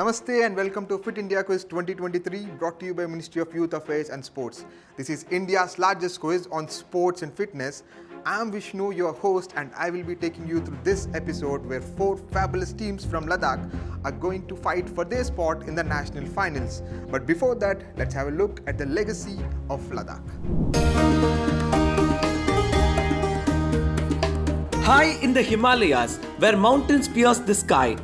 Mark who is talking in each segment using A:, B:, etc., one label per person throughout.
A: Namaste and welcome to Fit India Quiz 2023, brought to you by Ministry of Youth Affairs and Sports. This is India's largest quiz on sports and fitness. I am Vishnu, your host, and I will be taking you through this episode where 4 fabulous teams from Ladakh are going to fight for their spot in the national finals. But before that, let's have a look at the legacy of Ladakh.
B: High in the Himalayas, where mountains pierce the sky,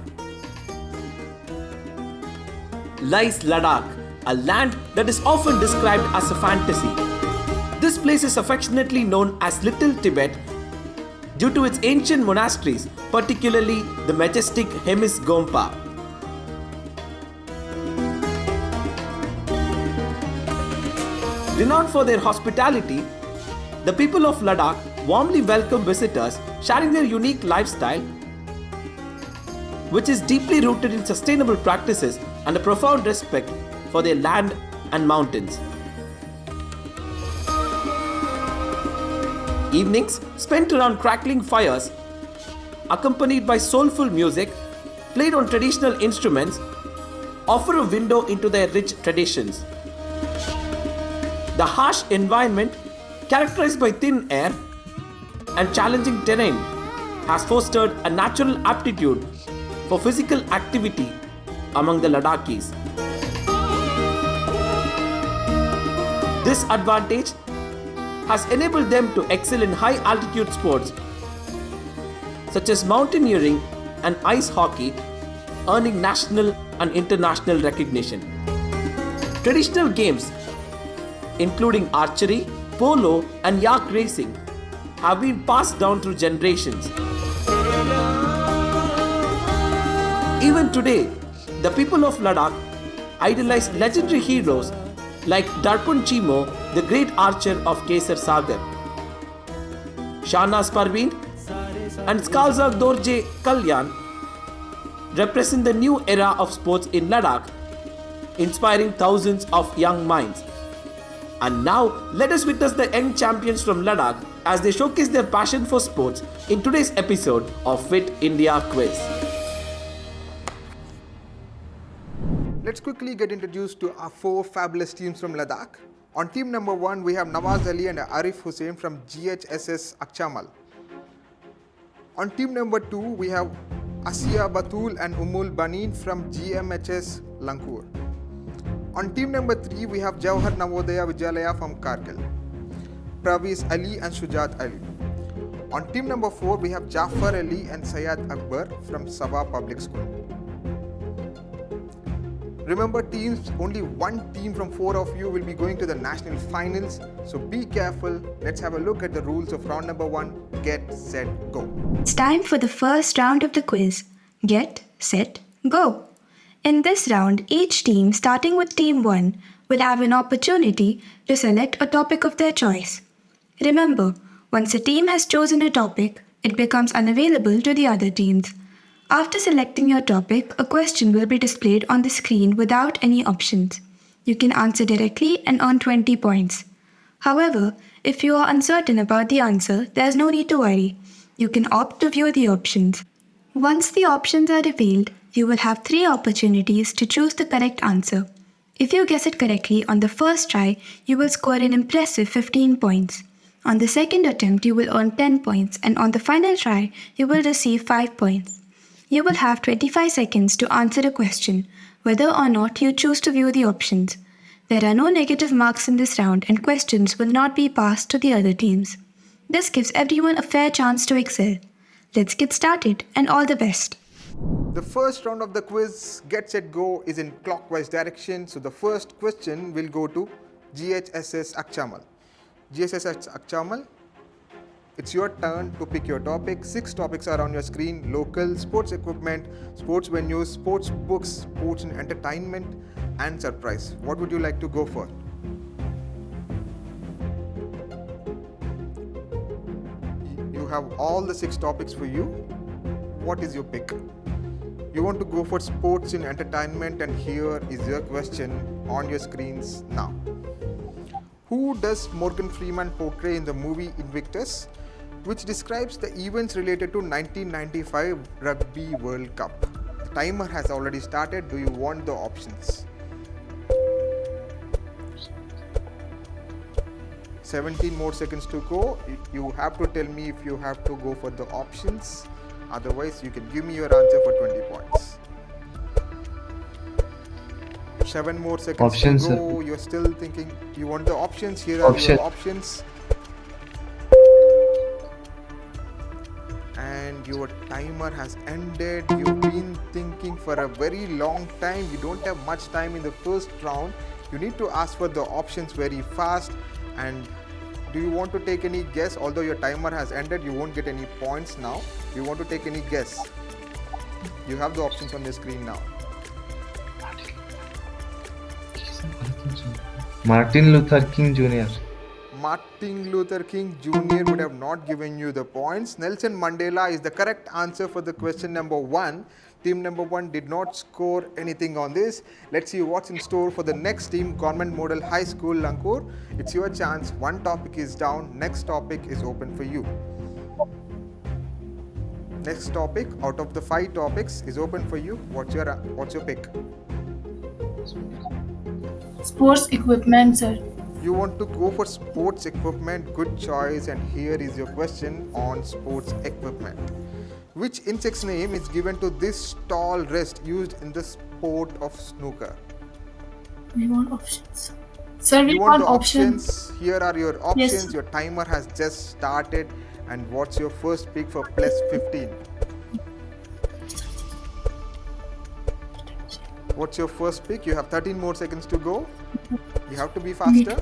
B: lies Ladakh, a land that is often described as a fantasy. This place is affectionately known as Little Tibet due to its ancient monasteries, particularly the majestic Hemis Gompa. Renowned for their hospitality, the people of Ladakh warmly welcome visitors, sharing their unique lifestyle, which is deeply rooted in sustainable practices and a profound respect for their land and mountains. Evenings spent around crackling fires, accompanied by soulful music played on traditional instruments, offer a window into their rich traditions. The harsh environment, characterized by thin air and challenging terrain, has fostered a natural aptitude for physical activity among the Ladakhis. This advantage has enabled them to excel in high altitude sports such as mountaineering and ice hockey, earning national and international recognition. Traditional games including archery, polo and yak racing have been passed down through generations. Even today, the people of Ladakh idolize legendary heroes like Darpan Chimo, the great archer of Kesar Sagar, Shahnaz Parveen and Skalza Dorje Kalyan represent the new era of sports in Ladakh, inspiring thousands of young minds. And now, let us witness the young champions from Ladakh as they showcase their passion for sports in today's episode of Fit India Quiz.
A: Let's quickly get introduced to our 4 fabulous teams from Ladakh. On team number 1, we have Nawaz Ali and Arif Hussain from GHSS Akchamal. On team number 2, we have Asiya Batul and Umul Banin from GMHS Lankur. On team number 3, we have Jawhar Navodaya Vidyalaya from Kargil, Praveez Ali and Shujat Ali. On team number 4, we have Jafar Ali and Syed Akbar from Sabha Public School. Remember teams, only one team from 4 of you will be going to the national finals, so be careful. Let's have a look at the rules of round number 1, Get, Set, Go.
C: It's time for the first round of the quiz. Get, Set, Go. In this round, each team, starting with Team 1, will have an opportunity to select a topic of their choice. Remember, once a team has chosen a topic, it becomes unavailable to the other teams. After selecting your topic, a question will be displayed on the screen without any options. You can answer directly and earn 20 points. However, if you are uncertain about the answer, there's no need to worry. You can opt to view the options. Once the options are revealed, you will have 3 opportunities to choose the correct answer. If you guess it correctly on the first try, you will score an impressive 15 points. On the second attempt, you will earn 10 points, and on the final try, you will receive 5 points. You will have 25 seconds to answer a question, whether or not you choose to view the options. There are no negative marks in this round, and questions will not be passed to the other teams. This gives everyone a fair chance to excel. Let's get started, and all the best.
A: The first round of the quiz, Get, Set, Go, is in clockwise direction. So the first question will go to GHSS Akchamal. GHSS Akchamal, it's your turn to pick your topic. 6 topics are on your screen: local, sports equipment, sports venues, sports books, sports and entertainment, and surprise. What would you like to go for? You have all the 6 topics for you. What is your pick? You want to go for sports and entertainment, and here is your question on your screens now. Who does Morgan Freeman portray in the movie Invictus, which describes the events related to 1995 Rugby World Cup? The timer has already started. Do you want the options? 17 more seconds to go. You have to tell me if you have to go for the options. Otherwise, you can give me your answer for 20 points. 7 more seconds
D: Options,
A: to go.
D: sir.
A: You're still thinking you want the options. Here are your options. And your timer has ended. You've been thinking for a very long time. You don't have much time in the first round. You need to ask for the options very fast. And do you want to take any guess? Although your timer has ended, you won't get any points now. Do you want to take any guess? You have the options on the screen now.
D: Martin Luther King Jr.
A: Martin Luther King Jr. would have not given you the points. Nelson Mandela is the correct answer for the question number 1. Team number 1 did not score anything on this. Let's see what's in store for the next team, Government Model High School, Lankur. It's your chance. One topic is down. Next topic is open for you. Next topic out of the 5 topics is open for you. What's your pick?
E: Sports equipment, sir.
A: You want to go for sports equipment. Good choice. And here is your question on sports equipment. Which insect's name is given to this tall wrist used in the sport of snooker?
E: We want options. Sir, we
A: You want
E: want
A: the
E: options.
A: options? Here are your options.
E: Yes.
A: Your timer has just started. And what's your first pick for plus 15? What's your first pick? You have 13 more seconds to go. You have to be faster.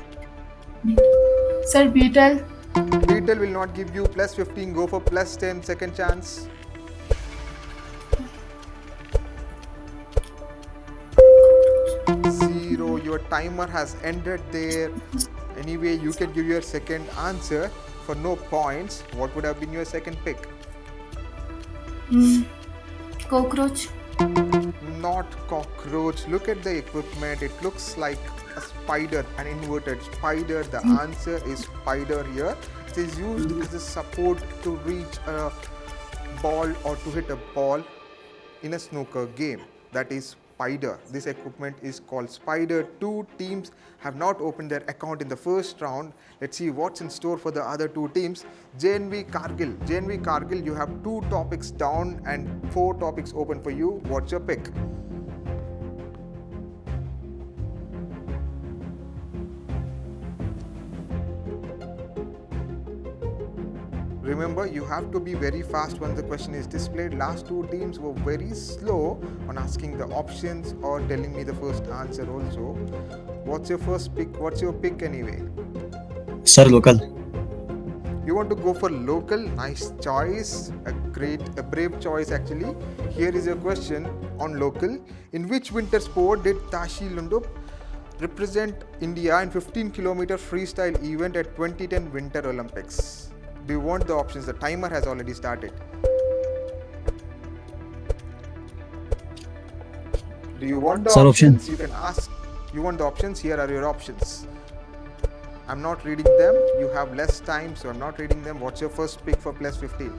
E: Sir, beetle.
A: Beetle will not give you plus 15. Go for plus 10. Second chance. Zero. Your timer has ended there. Anyway, you can give your second answer for no points. What would have been your second pick?
E: Cockroach.
A: Not cockroach. Look at the equipment. It looks like a spider, an inverted spider. The answer is spider here. It is used as a support to reach a ball or to hit a ball in a snooker game. That is spider. This equipment is called spider. 2 teams have not opened their account in the first round. Let's see what's in store for the other 2 teams. JNV Kargil. JNV Kargil, you have 2 topics down and 4 topics open for you. What's your pick? Remember, you have to be very fast when the question is displayed. Last 2 teams were very slow on asking the options or telling me the first answer also. What's your first pick? What's your pick anyway?
F: Sir, local.
A: You want to go for local? Nice choice. A brave choice actually. Here is your question on local. In which winter sport did Tashi Lundup represent India in 15-kilometer freestyle event at 2010 Winter Olympics? Do you want the options? The timer has already started. Do you want the
F: Sir,
A: options? You can ask. You want the options? Here are your options. I'm not reading them. You have less time, so I'm not reading them. What's your first pick for plus 15?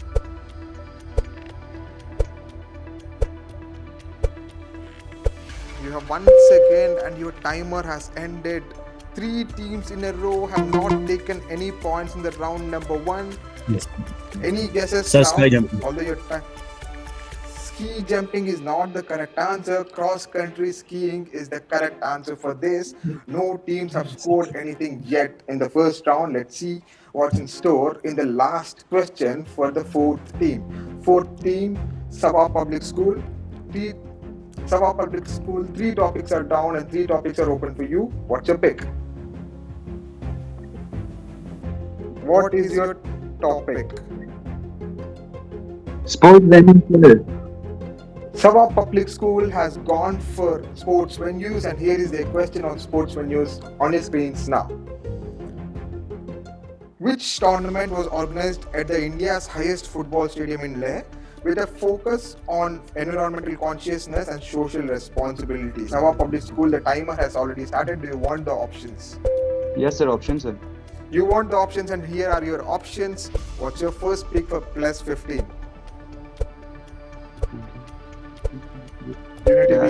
A: You have 1 second and your timer has ended. 3 teams in a row have not taken any points in the round number 1.
F: Yes.
A: Any guesses?
F: Sir,
A: now?
F: sky jumping.
A: Although your ski jumping is not the correct answer. Cross country skiing is the correct answer for this. No teams have scored anything yet in the first round. Let's see what's in store in the last question for the 4th team. 4th team, Sabha Public School. Sabha Public School, 3 topics are down and 3 topics are open for you. What's your pick? What is your topic?
D: Sports venues.
A: Sabha Public School has gone for sports venues, and here is a question on sports venues on your screens now. Which tournament was organized at the India's highest football stadium in Leh with a focus on environmental consciousness and social responsibility? Sabha Public School, the timer has already started. Do you want the options?
G: Yes, sir. Options, sir.
A: You want the options, and here are your options. What's your first pick for plus 15?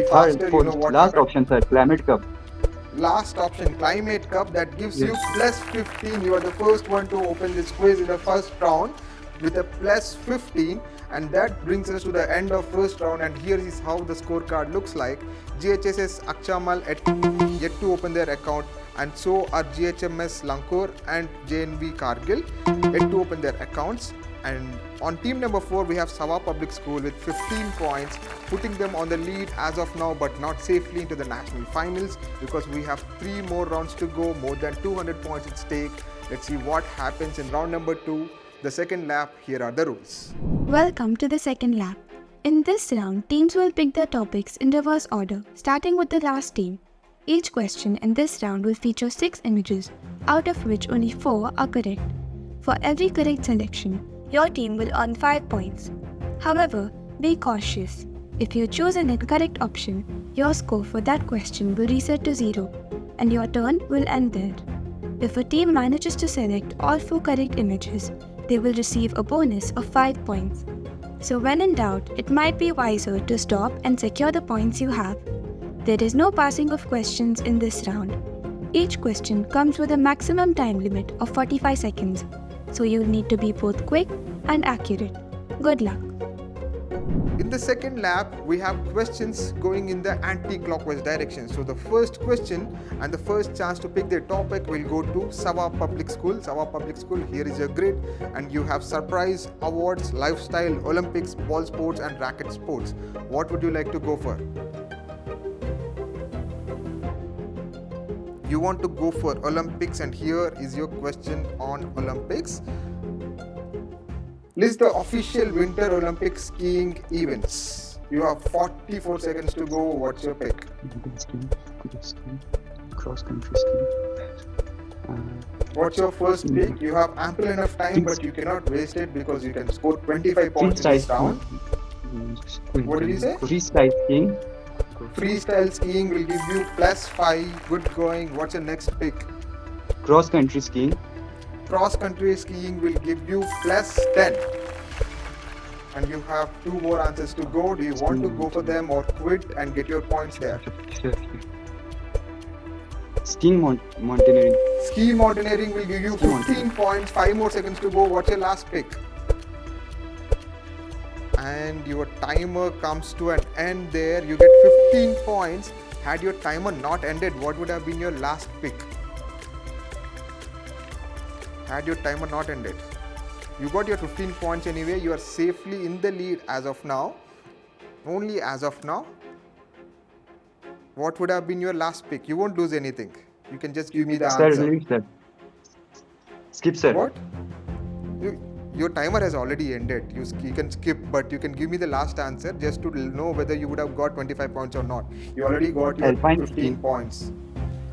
A: faster, you know what
G: last
A: happened.
G: option, sir. Climate Cup.
A: Last option, Climate Cup, that gives you plus 15. You are the first one to open this quiz in the first round with a plus 15, and that brings us to the end of first round. And here is how the scorecard looks like. GHSS Akchamal yet to open their account, and so are GHMS Lankur and JNV Kargil yet to open their accounts. And on team number 4, we have Sawa Public School with 15 points, putting them on the lead as of now, but not safely into the national finals, because we have 3 more rounds to go, more than 200 points at stake. Let's see what happens in round number 2, the second lap. Here are the rules.
C: Welcome to the second lap. In this round, teams will pick their topics in reverse order, starting with the last team. Each question in this round will feature 6 images, out of which only 4 are correct. For every correct selection, your team will earn 5 points. However, be cautious. If you choose an incorrect option, your score for that question will reset to 0, and your turn will end there. If a team manages to select all 4 correct images, they will receive a bonus of 5 points. So when in doubt, it might be wiser to stop and secure the points you have. There is no passing of questions in this round. Each question comes with a maximum time limit of 45 seconds, so you'll need to be both quick and accurate. Good luck.
A: In the second lap, we have questions going in the anti-clockwise direction. So the first question and the first chance to pick their topic will go to Sawa Public School. Sawa Public School, here is your grid, and you have surprise awards, lifestyle, Olympics, ball sports and racket sports. What would you like to go for? You want to go for Olympics, and here is your question on Olympics. List the official Winter Olympic skiing events. You have 44 seconds to go. What's your pick?
G: Skiing, cross country skiing.
A: What's your first pick? You have ample enough time, but you cannot waste it because you can score 25 points in this round. What did you say?
G: Freestyle skiing.
A: Freestyle skiing will give you plus 5. Good going. What's your next pick?
G: Cross country skiing.
A: Cross country skiing will give you plus 10. And you have 2 more answers to go. Do you want to go for them or quit and get your points there?
G: Skiing mountaineering.
A: Ski mountaineering will give you 15 points. 5 more seconds to go. What's your last pick? And your timer comes to an end there. You get 15 points. Had your timer not ended, what would have been your last pick? Had your timer not ended, you got your 15 points anyway. You are safely in the lead as of now. Only as of now. What would have been your last pick? You won't lose anything. You can just give me the answer.
G: Sir. Skip, sir.
A: What? Your timer has already ended. You can skip, but you can give me the last answer just to know whether you would have got 25 points or not. You already got your
G: Alpine
A: 15
G: skiing.
A: Points.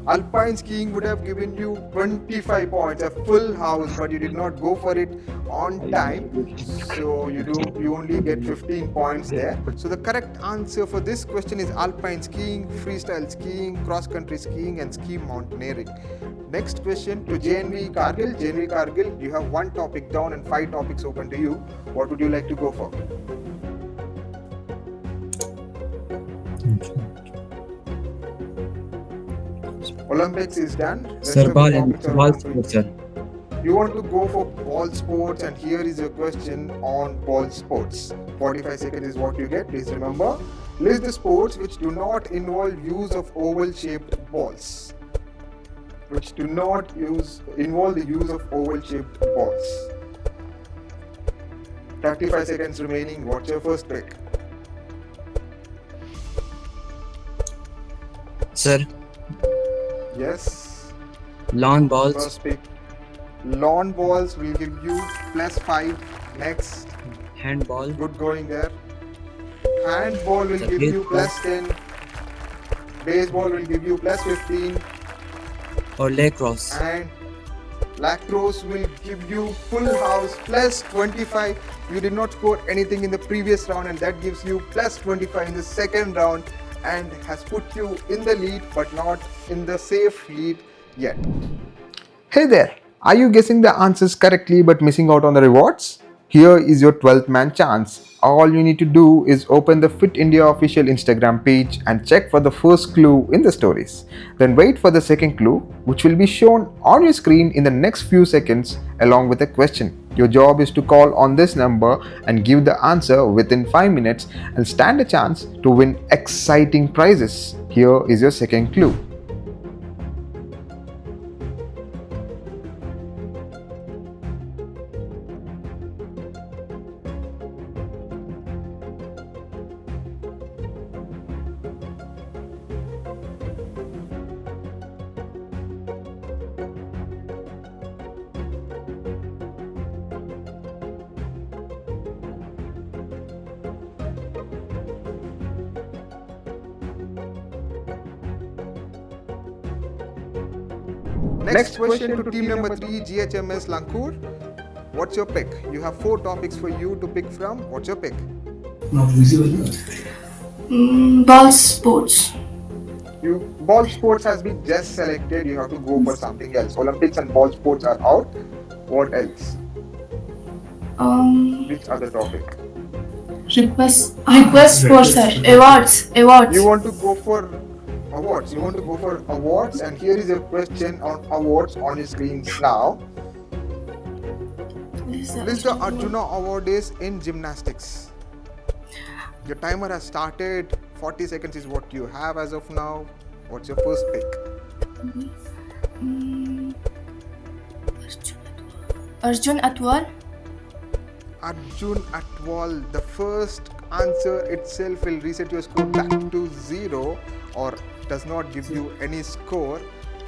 A: Alpine skiing would have given you 25 points, a full house, but you did not go for it on time. So you only get 15 points there. So the correct answer for this question is alpine skiing, freestyle skiing, cross-country skiing and ski mountaineering. Next question to JNV Kargil. JNV Kargil, you have 1 topic down and 5 topics open to you. What would you like to go for? Olympics is done.
F: Sir, ball sports, sir.
A: You want to go for ball sports, and here is your question on ball sports. 45 seconds is what you get. Please remember. List the sports which do not involve use of oval-shaped balls. Which do not involve the use of oval-shaped balls. 35 seconds remaining. What's your first pick?
F: Sir,
A: Yes.
F: lawn balls,
A: First pick. Lawn balls will give you plus 5. Next.
F: handball,
A: Good going there. Handball will give you plus 10. Baseball will give you plus 15.
F: or lacrosse.
A: And lacrosse will give you full house plus 25. You did not score anything in the previous round, and that gives you plus 25 in the second round and has put you in the lead, but not in the safe lead yet. Hey there! Are you guessing the answers correctly but missing out on the rewards? Here is your 12th man chance. All you need to do is open the Fit India official Instagram page and check for the first clue in the stories. Then wait for the second clue, which will be shown on your screen in the next few seconds along with a question. Your job is to call on this number and give the answer within 5 minutes and stand a chance to win exciting prizes. Here is your second clue. Next question to team number 3, GHMS Lankur. What's your pick? You have 4 topics for you to pick from. What's your pick?
E: Ball sports.
A: Ball sports has been just selected. You have to go for something else. Olympics and ball sports are out. What else? Which other topic?
E: Request for awards.
A: You want to go for awards. You want to go for awards, and here is a question on awards on your screens now. List the Arjuna Award is in gymnastics. Your timer has started. 40 seconds is what you have as of now. What's your first pick?
E: Arjun Atwal.
A: Arjun Atwal. The first answer itself will reset your score back to 0 or does not give you any score.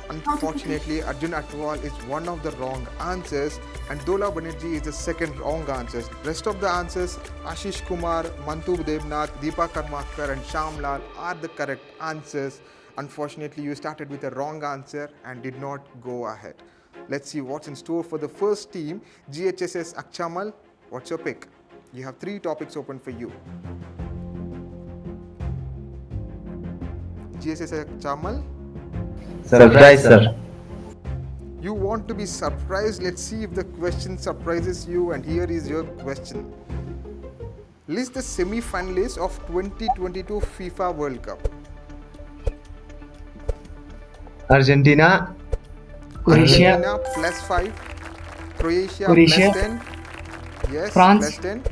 A: Unfortunately, Arjun Atwal is one of the wrong answers and Dola Banerjee is the second wrong answer. Rest of the answers, Ashish Kumar, Mantub Devnath, Deepa Karmakar and Shamlal are the correct answers. Unfortunately, you started with a wrong answer and did not go ahead. Let's see what's in store for the first team, GHSS Akchamal. What's your pick? You have 3 topics open for you. GHSS Akchamal.
D: Surprise, sir.
A: You want to be surprised? Let's see if the question surprises you, and here is your question. List the semi-finalists of 2022 FIFA World Cup.
D: Argentina,
A: Argentina +5, Croatia +10, yes,
H: France,
A: +10,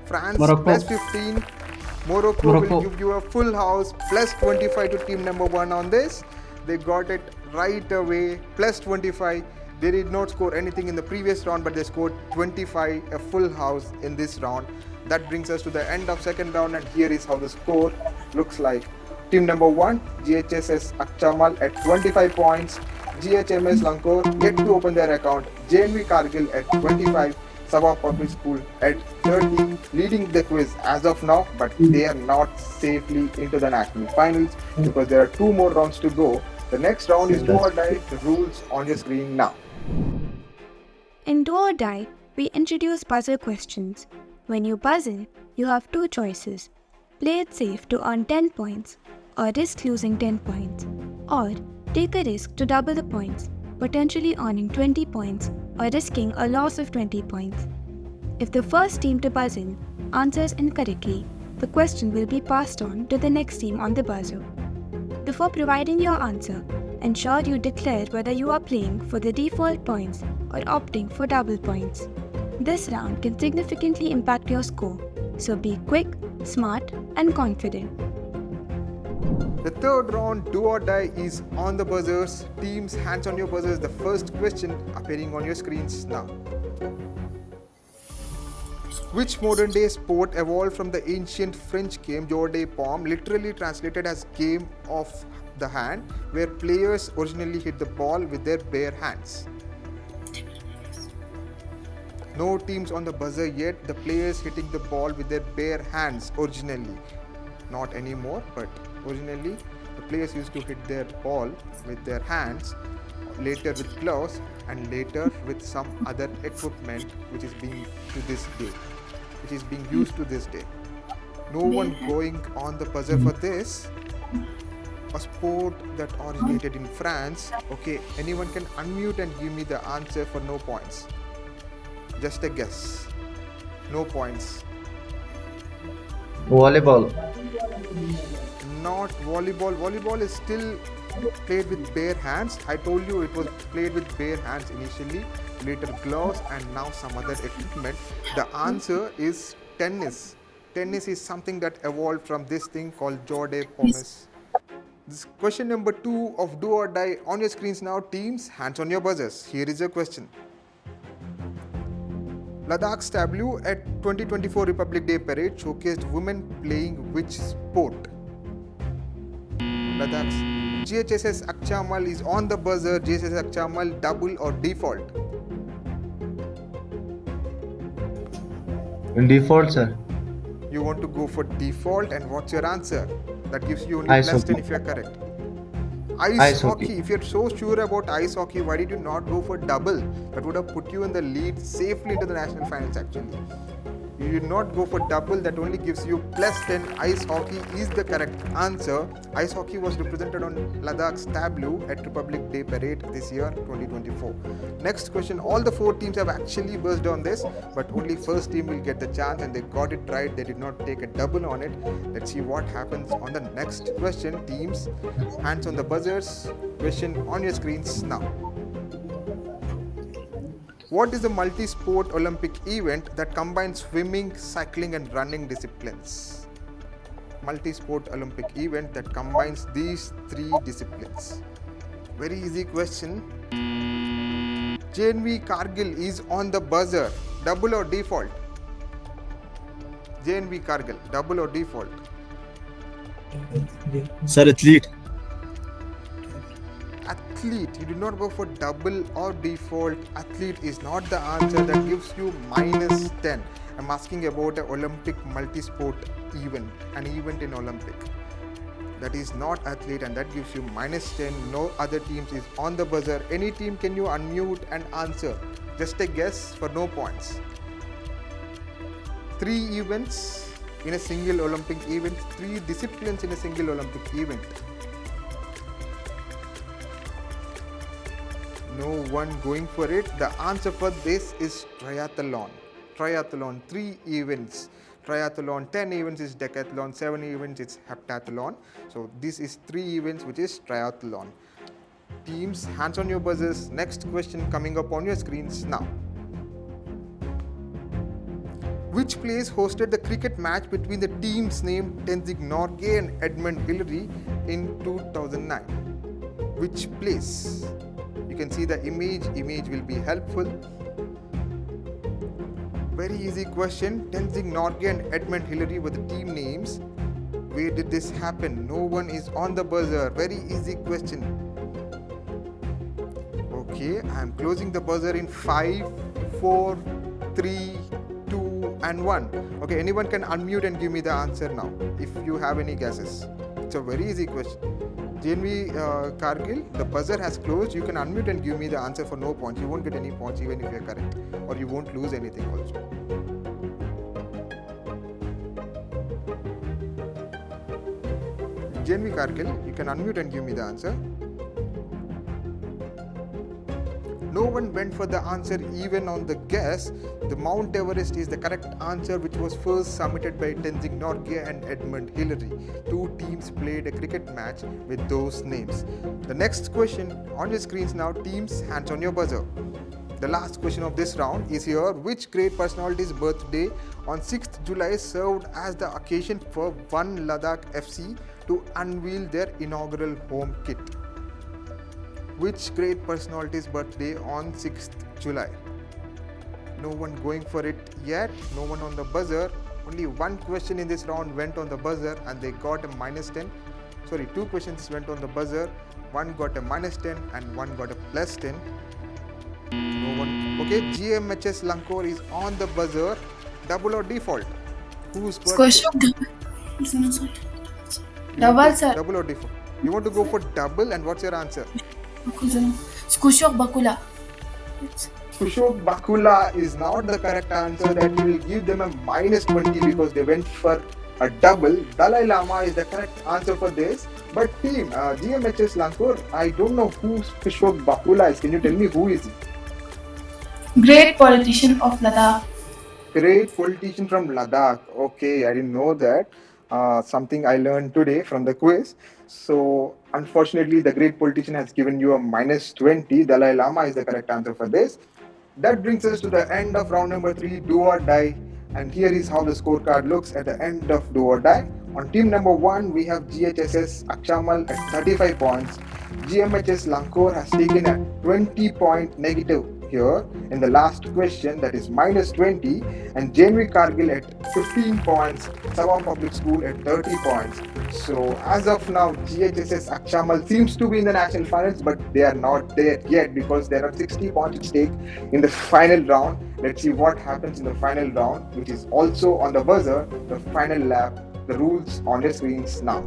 A: France
H: Morocco,
A: +15, Morocco will give you a full house, +25 to team number 1 on this. They got it right away, +25. They did not score anything in the previous round, but they scored 25, a full house in this round. That brings us to the end of second round, and here is how the score looks like. Team number 1, GHSS Akchamal at 25 points, GHMS Lankur yet to open their account, JNV Kargil at 25, Sabha Public School at 30, leading the quiz as of now, but they are not safely into the national finals because there are 2 more rounds to go. The next round is do or die. The rules on your screen now.
C: In Do or Die, we introduce buzzer questions. When you buzzer, you have 2 choices. Play it safe to earn 10 points, or risk losing 10 points, or take a risk to double the points, potentially earning 20 points or risking a loss of 20 points. If the first team to buzz in answers incorrectly, the question will be passed on to the next team on the buzzer. Before providing your answer, ensure you declare whether you are playing for the default points or opting for double points. This round can significantly impact your score, so be quick, smart, and confident.
A: The third round, do or die, is on the buzzers. Teams, hands on your buzzers. The first question appearing on your screens now. Which modern day sport evolved from the ancient French game jeu de paume, literally translated as game of the hand, where players originally hit the ball with their bare hands? No teams on the buzzer yet. The players hitting the ball with their bare hands originally. Not anymore, but originally the players used to hit their ball with their hands, later with gloves, and later with some other equipment which is being used to this day. No one going on the buzzer for this. A sport that originated in France. Okay, anyone can unmute and give me the answer for no points. Just a guess. No points.
D: Volleyball.
A: Not volleyball. Volleyball is still played with bare hands. I told you it was played with bare hands initially, later gloves, and now some other equipment. The answer is tennis. Tennis is something that evolved from this thing called Jode Pomis. This question number 2 of Do or Die on your screens now. Teams, hands on your buzzers. Here is your question. Ladakh's tableau at 2024 Republic Day Parade showcased women playing which sport? Ladakh's GHSS Akchamal is on the buzzer. GHSS Akchamal, double or default?
D: Default, sir.
A: You want to go for default, and what's your answer? That gives you only
D: Ice
A: plus 10
D: hockey.
A: if you are correct.
D: Ice
A: Ice
D: hockey.
A: hockey. If you're so sure about ice hockey, why did you not go for double? That would have put you in the lead safely into the national finals actually. You did not go for double, that only gives you plus 10. Ice hockey is the correct answer. Ice hockey was represented on Ladakh's tableau at Republic Day Parade this year, 2024. Next question, all the 4 teams have actually buzzed on this, but only first team will get the chance, and they got it right. They did not take a double on it. Let's see what happens on the next question. Teams, hands on the buzzers. Question on your screens now. What is the multi-sport Olympic event that combines swimming, cycling and running disciplines? Multi-sport Olympic event that combines these 3 disciplines. Very easy question. JNV Kargil is on the buzzer. Double or default? JNV Kargil, double or default?
F: Sir, athlete.
A: Athlete, you did not go for double or default. Athlete is not the answer. That gives you minus 10. I'm asking about an Olympic multi-sport event, an event in Olympic. That is not athlete, and that gives you minus 10. No other teams is on the buzzer. Any team, can you unmute and answer? Just a guess for no points. 3 events in a single Olympic event, 3 disciplines in a single Olympic event. No one going for it. The answer for this is triathlon. Triathlon, 3 events. Triathlon, 10 events is decathlon, 7 events is heptathlon. So this is 3 events, which is triathlon. Teams, hands on your buzzers. Next question coming up on your screens now. Which place hosted the cricket match between the teams named Tenzing Norgay and Edmund Hillary in 2009? Which place? You can see the image will be helpful. Very easy question. Tenzing Norgay and Edmund Hillary were the team names. Where did this happen? No one is on the buzzer. Very easy question. Okay, I am closing the buzzer in 5, 4, 3, 2 and 1. Okay, anyone can unmute and give me the answer now if you have any guesses. It's a very easy question. JNV Kargil, the buzzer has closed. You can unmute and give me the answer for no points. You won't get any points even if you are correct, or you won't lose anything also. JNV Kargil, you can unmute and give me the answer. No one went for the answer even on the guess. The Mount Everest is the correct answer, which was first submitted by Tenzing Norgay and Edmund Hillary. 2 teams played a cricket match with those names. The next question on your screens now. Teams, hands on your buzzer. The last question of this round is here. Which great personality's birthday on 6th July served as the occasion for One Ladakh FC to unveil their inaugural home kit? Which great personality's birthday on 6th July? No one going for it yet. No one on the buzzer. Only 1 question in this round went on the buzzer and they got a minus 10. Sorry, 2 questions went on the buzzer. 1 got a minus 10 and 1 got a plus 10. No one. Okay, GMHS Lankor is on the buzzer. Double or default? Whose birthday?
E: Question double, sir.
A: Double or default? You want to go for double, and what's your answer?
E: Skushok Bakula.
A: Kushok Bakula is not the correct answer. That will give them a minus 20 because they went for a double. Dalai Lama is the correct answer for this. But team, GMHS Lankor, I don't know who Kushok Bakula is. Can you tell me who is he?
E: Great politician of Ladakh.
A: Great politician from Ladakh. Okay, I didn't know that. Something I learned today from the quiz. So, unfortunately, the great politician has given you a minus 20. Dalai Lama is the correct answer for this. That brings us to the end of round number 3, do or die. And here is how the scorecard looks at the end of do or die. On team number 1, we have GHSS Akchamal at 35 points. GMHS Lankor has taken a 20 point negative here in the last question, that is minus 20, and JNV Kargil at 15 points, Savon Public School at 30 points. So as of now, GHSS Akchamal seems to be in the national finals, but they are not there yet because there are 60 points at stake in the final round. Let's see what happens in the final round, which is also on the buzzer, the final lap. The rules on your screens now.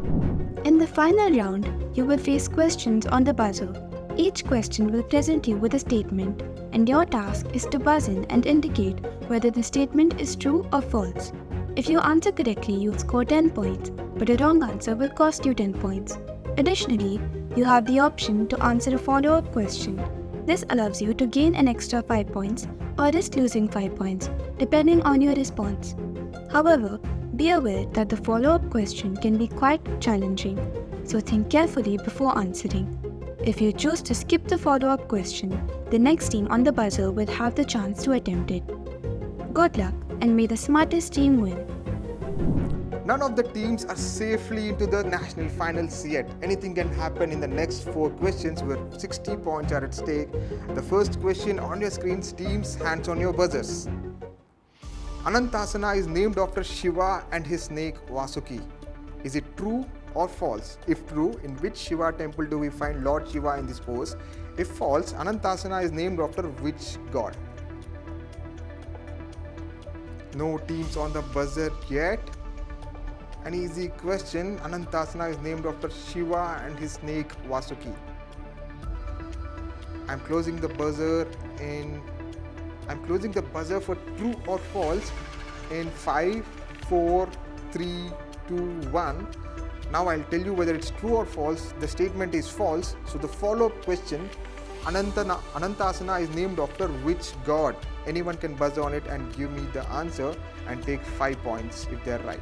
C: In the final round, you will face questions on the buzzer. Each question will present you with a statement, and your task is to buzz in and indicate whether the statement is true or false. If you answer correctly, you'll score 10 points, but a wrong answer will cost you 10 points. Additionally, you have the option to answer a follow-up question. This allows you to gain an extra 5 points or risk losing 5 points, depending on your response. However, be aware that the follow-up question can be quite challenging, so think carefully before answering. If you choose to skip the follow-up question, the next team on the buzzer will have the chance to attempt it. Good luck, and may the smartest team win.
A: None of the teams are safely into the national finals yet. Anything can happen in the next 4 questions where 60 points are at stake. The first question on your screens, teams, hands on your buzzers. Anantasana is named after Shiva and his snake Vasuki. Is it true or false? If true, in which Shiva temple do we find Lord Shiva in this pose? If false, Anantasana is named after which god? No teams on the buzzer yet. An easy question. Anantasana is named after Shiva and his snake Vasuki. I'm closing the buzzer for true or false in 5, 4, 3, 2, 1. Now I'll tell you whether it's true or false. The statement is false. So the follow-up question, Anantasana is named after which god? Anyone can buzz on it and give me the answer and take 5 points if they're right.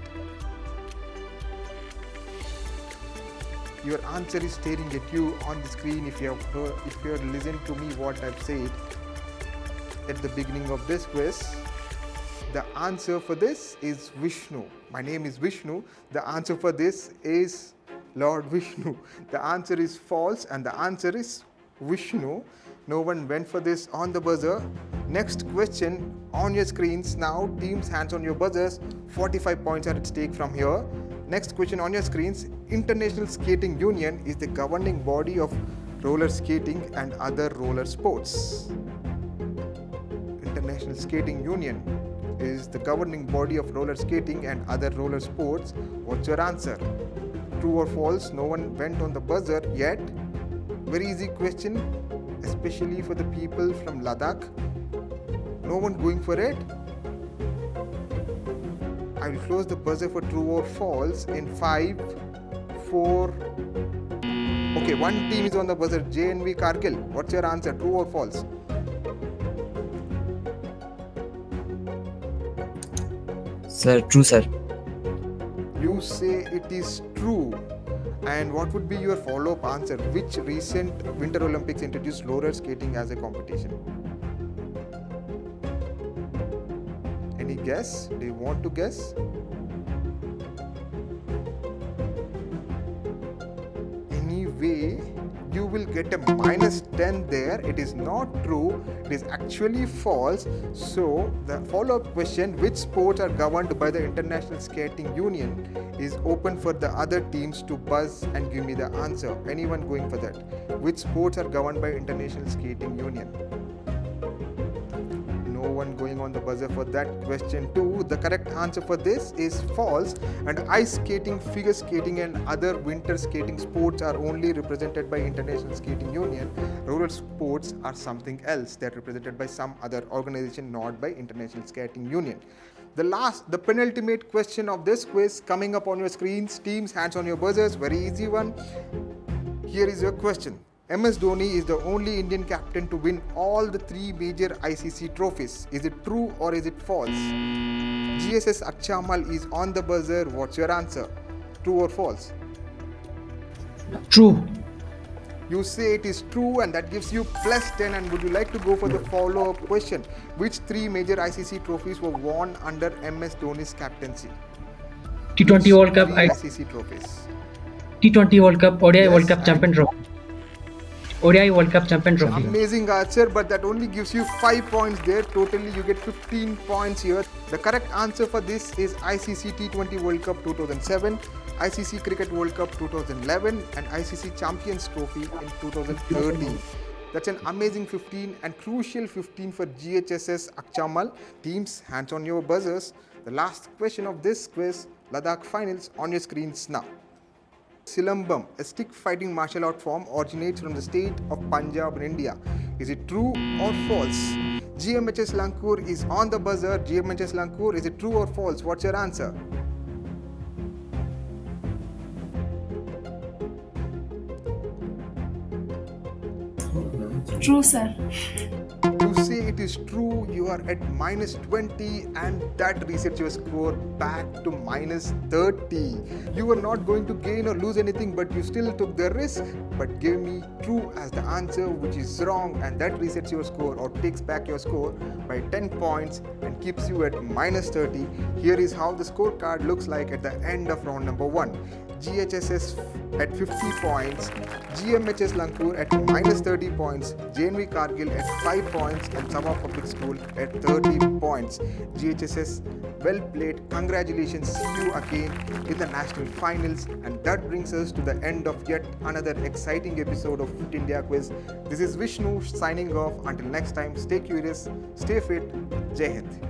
A: Your answer is staring at you on the screen if you have listened to me what I've said at the beginning of this quiz. The answer for this is Vishnu. My name is Vishnu. The answer for this is Lord Vishnu. The answer is false and the answer is Vishnu. No one went for this on the buzzer. Next question on your screens now. Teams, hands on your buzzers. 45 points are at stake from here. Next question on your screens. International Skating Union is the governing body of roller skating and other roller sports. International Skating Union is the governing body of roller skating and other roller sports. What's your answer? True or false? No one went on the buzzer yet. Very easy question, especially for the people from Ladakh. No one going for it. I will close the buzzer for true or false in 5, 4. Okay, one team is on the buzzer. JNV Kargil. What's your answer? True or false?
F: Sir, true, sir.
A: You say it is true. And what would be your follow-up answer? Which recent Winter Olympics introduced roller skating as a competition? Any guess? Do you want to guess? Anyway, you will get a minus 10 there. It is not true. It is actually false. So the follow-up question, which sports are governed by the International Skating Union, is open for the other teams to buzz and give me the answer. Anyone going for that? Which sports are governed by International Skating Union? No one going on the buzzer for that question too. The correct answer for this is false, and ice skating, figure skating and other winter skating sports are only represented by International Skating Union. Roller sports are something else. They are represented by some other organization, not by International Skating Union. The penultimate question of this quiz coming up on your screens. Teams, hands on your buzzers. Very easy one. Here is your question. MS Dhoni is the only Indian captain to win all the 3 major ICC trophies. Is it true or is it false? GSS Akchamal is on the buzzer. What's your answer? True or false?
D: True.
A: You say it is true, and that gives you plus 10. And would you like to go for the follow-up question? Which 3 major ICC trophies were won under MS Dhoni's captaincy?
D: T20 World Cup,
A: ICC trophies.
D: T20 World Cup, ODI
A: Yes,
D: World Cup
A: and-
D: Champion Trophy. ODI World Cup Champion Trophy.
A: Amazing answer, but that only gives you 5 points there. Totally, you get 15 points here. The correct answer for this is ICC T20 World Cup 2007, ICC Cricket World Cup 2011, and ICC Champions Trophy in 2013. That's an amazing 15 and crucial 15 for GHSS Akchamal. Teams, hands on your buzzers. The last question of this quiz, Ladakh Finals, on your screens now. Silambam, a stick fighting martial art form, originates from the state of Punjab in India. Is it true or false? GMHS Lankur is on the buzzer. GMHS Lankur, is it true or false? What's your answer?
E: True, sir.
A: You say it is true, you are at minus 20, and that resets your score back to minus 30. You were not going to gain or lose anything, but you still took the risk, but gave me true as the answer, which is wrong, and that resets your score or takes back your score by 10 points and keeps you at minus 30. Here is how the scorecard looks like at the end of round number 1. GHSS at 50 points, GMHS Lankur at minus 30 points, JNV Kargil at 5 points, and Sama Public School at 30 points. GHSS, well played. Congratulations. See you again in the national finals. And that brings us to the end of yet another exciting episode of Fit India Quiz. This is Vishnu signing off. Until next time, stay curious, stay fit. Jai Hind.